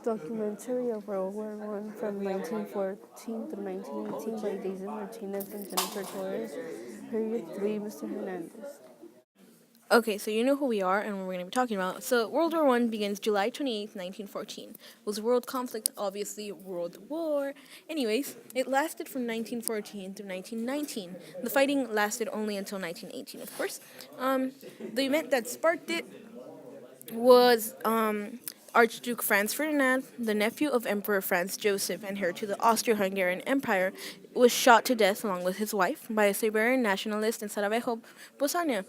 Documentary of World War One from 1914 through 1918 by Daisy Martinez and Jennifer Torres. Period 3, Mr. Hernandez. Okay, so you know who we are and what we're going to be talking about. So World War One begins July 28th, 1914. Was world conflict, obviously World War. Anyways, it lasted from 1914 through 1919. The fighting lasted only until 1918, of course. The event that sparked it was Archduke Franz Ferdinand, the nephew of Emperor Franz Joseph and heir to the Austro-Hungarian Empire, was shot to death along with his wife by a Siberian nationalist in Sarajevo, Bosnia.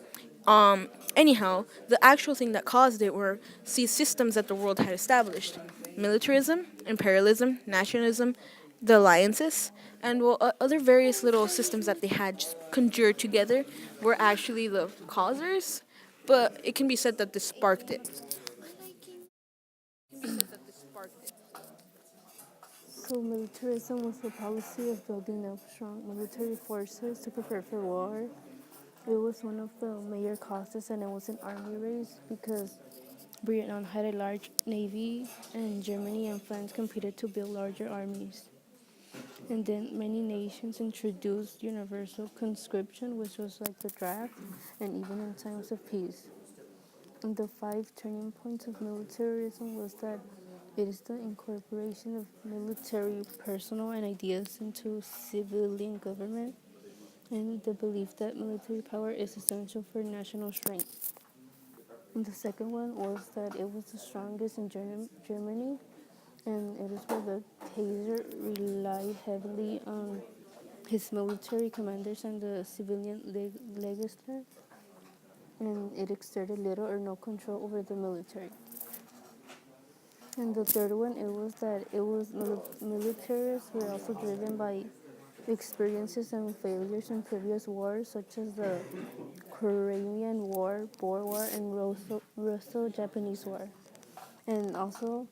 Anyhow, the actual thing that caused it were these systems that the world had established: militarism, imperialism, nationalism, the alliances, and other various little systems that they had just conjured together were actually the causers. But it can be said that this sparked it. So, militarism was the policy of building up strong military forces to prepare for war. It was one of the major causes, and it was an army race because Britain had a large navy, and Germany and France competed to build larger armies. And then many nations introduced universal conscription, which was like the draft, and even in times of peace. And the five turning points of militarism was that it is the incorporation of military personnel and ideas into civilian government, and the belief that military power is essential for national strength. And the second one was that it was the strongest in Germany, and it is where the Kaiser relied heavily on his military commanders and the civilian legislature, and it exerted little or no control over the military. And the third one, it was that it was militarists were also driven by experiences and failures in previous wars, such as the Korean War, Boer War, and Russo-Japanese War. And also,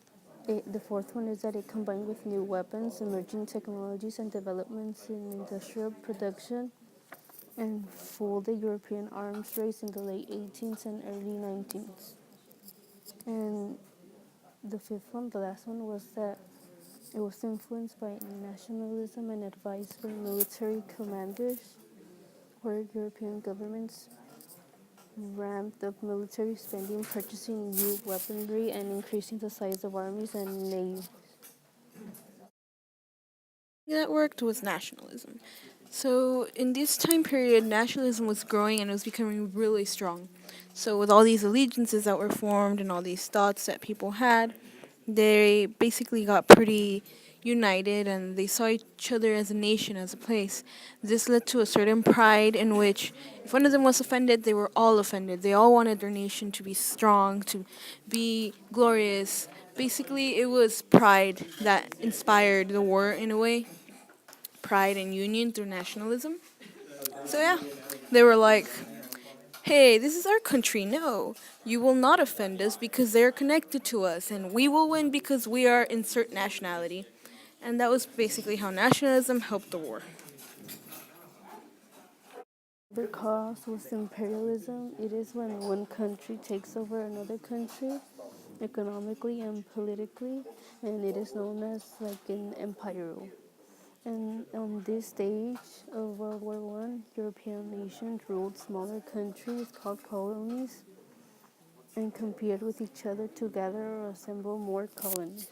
the fourth one is that it combined with new weapons, emerging technologies, and developments in industrial production, and fueled the European arms race in the late 18th and early 19th. And the fifth one, the last one, was that it was influenced by nationalism and advice from military commanders, where European governments ramped up military spending, purchasing new weaponry, and increasing the size of armies and navies. That worked was nationalism. So in this time period, nationalism was growing and it was becoming really strong. So with all these allegiances that were formed and all these thoughts that people had, they basically got pretty united and they saw each other as a nation, as a place. This led to a certain pride in which if one of them was offended, they were all offended. They all wanted their nation to be strong, to be glorious. Basically, it was pride that inspired the war in a way, pride and union through nationalism. So yeah, they were like, hey, this is our country. No, you will not offend us because they are connected to us, and we will win because we are insert nationality. And that was basically how nationalism helped the war. The cause was imperialism. It is when one country takes over another country economically and politically, and it is known as like an empire. And on this stage of World War One, European nations ruled smaller countries called colonies and competed with each other to gather or assemble more colonies.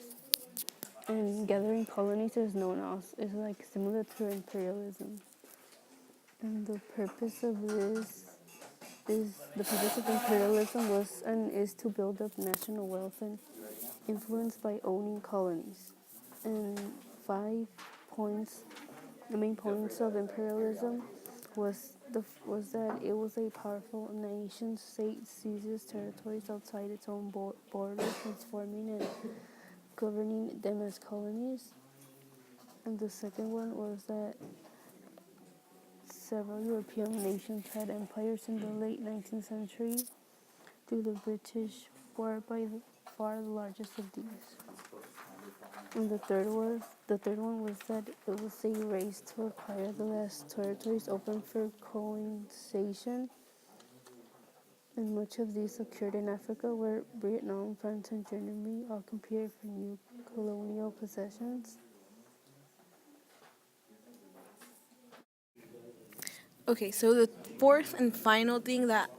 And gathering colonies is known as is like similar to imperialism. And the purpose of imperialism was and is to build up national wealth and influence by owning colonies. And 5 points, the main points of imperialism was that it was a powerful nation state seizes territories outside its own borders, transforming and governing them as colonies. And the second one was that several European nations had empires in the late 19th century through the British were by far the largest of these. And the third one was that it was a race to acquire the last territories open for colonization. And much of these occurred in Africa, where Vietnam, France, and Germany all competed for new colonial possessions. Okay, so the fourth and final thing that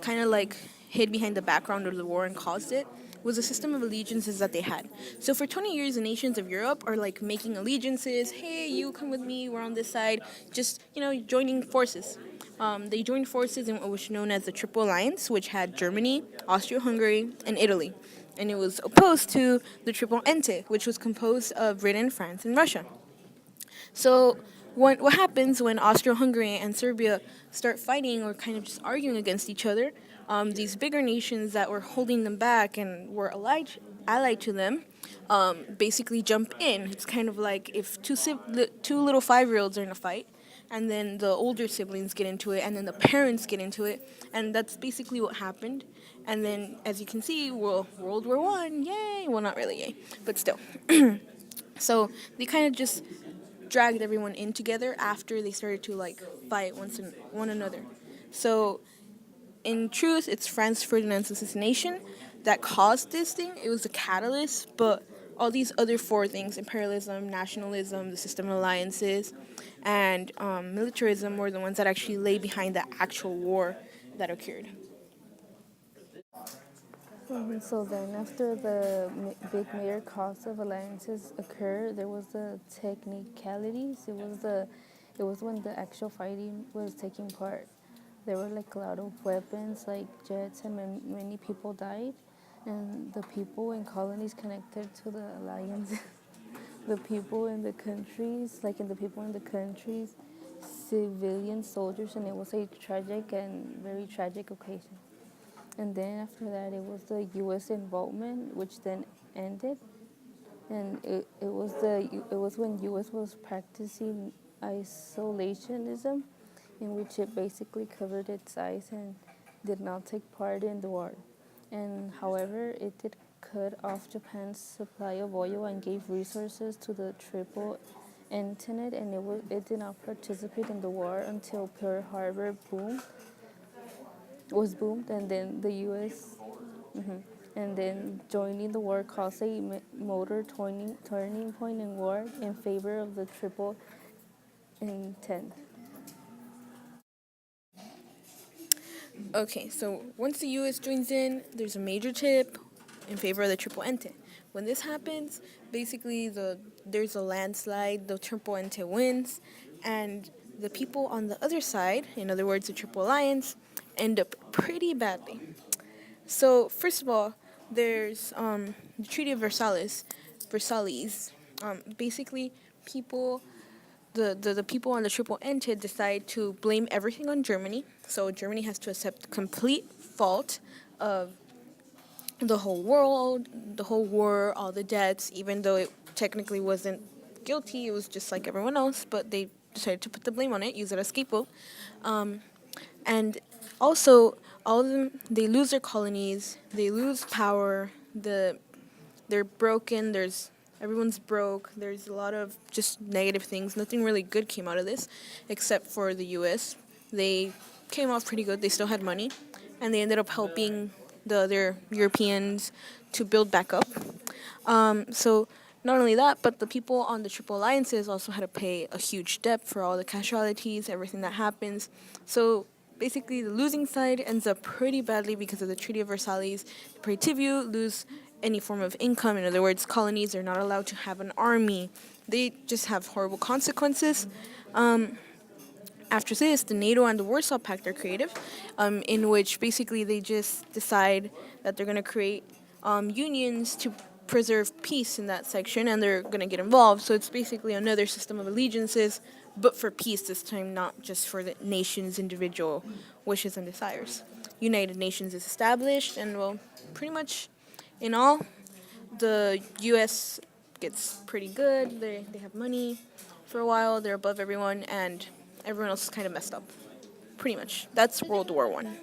kind of like hid behind the background of the war and caused it was the system of allegiances that they had. So for 20 years, the nations of Europe are like making allegiances. Hey, you come with me. We're on this side. Just joining forces. They joined forces in what was known as the Triple Alliance, which had Germany, Austria-Hungary, and Italy, and it was opposed to the Triple Entente, which was composed of Britain, France, and Russia. So what happens when Austro-Hungary and Serbia start fighting or kind of just arguing against each other? These bigger nations that were holding them back and were allied to them basically jump in. It's kind of like if two little 5-year-olds are in a fight, and then the older siblings get into it, and then the parents get into it, and that's basically what happened. And then, as you can see, World War One, yay! Well, not really yay, but still. So they kind of just dragged everyone in together after they started to like fight one another. So in truth, it's Franz Ferdinand's assassination that caused this thing. It was a catalyst, but all these other four things: imperialism, nationalism, the system of alliances, and militarism were the ones that actually lay behind the actual war that occurred. So then, after the big major cause of alliances occurred, there was the technicalities. It was when the actual fighting was taking part. There were like a lot of weapons, like jets, and many people died. And the people in colonies connected to the alliance, the people in the countries, civilian soldiers, and it was a tragic and very tragic occasion. And then after that, it was the U.S. involvement, which then ended. And it was when U.S. was practicing isolationism, in which it basically covered its eyes and did not take part in the war. And however, it did cut off Japan's supply of oil and gave resources to the Triple Entente, and it did not participate in the war until Pearl Harbor was boomed, and then the U.S. And then joining the war caused a motor turning point in war in favor of the Triple Entente. Okay, so once the U.S. joins in, there's a major tip in favor of the Triple Entente. When this happens, basically there's a landslide, the Triple Entente wins, and the people on the other side, in other words, the Triple Alliance, end up pretty badly. So first of all, there's the Treaty of Versailles. Basically, the people on the Triple Entente decide to blame everything on Germany. So Germany has to accept complete fault of the whole world, the whole war, all the debts, even though it technically wasn't guilty. It was just like everyone else, but they decided to put the blame on it, use it as scapegoat. And also, all of them, they lose their colonies, they lose power, they're broken, everyone's broke, there's a lot of just negative things. Nothing really good came out of this, except for the U.S. They came off pretty good, they still had money, and they ended up helping the other Europeans to build back up. So not only that, but the people on the Triple Alliances also had to pay a huge debt for all the casualties, everything that happens. So basically, the losing side ends up pretty badly because of the Treaty of Versailles. The Praetivio lose any form of income. In other words, colonies are not allowed to have an army. They just have horrible consequences. After this, the NATO and the Warsaw Pact are creative, in which basically they just decide that they're going to create unions to preserve peace in that section, and they're going to get involved. So it's basically another system of allegiances, but for peace this time, not just for the nation's individual wishes and desires. United Nations is established, and well, pretty much in all, the U.S. gets pretty good. They have money for a while. They're above everyone, and everyone else is kind of messed up. Pretty much. That's World War One.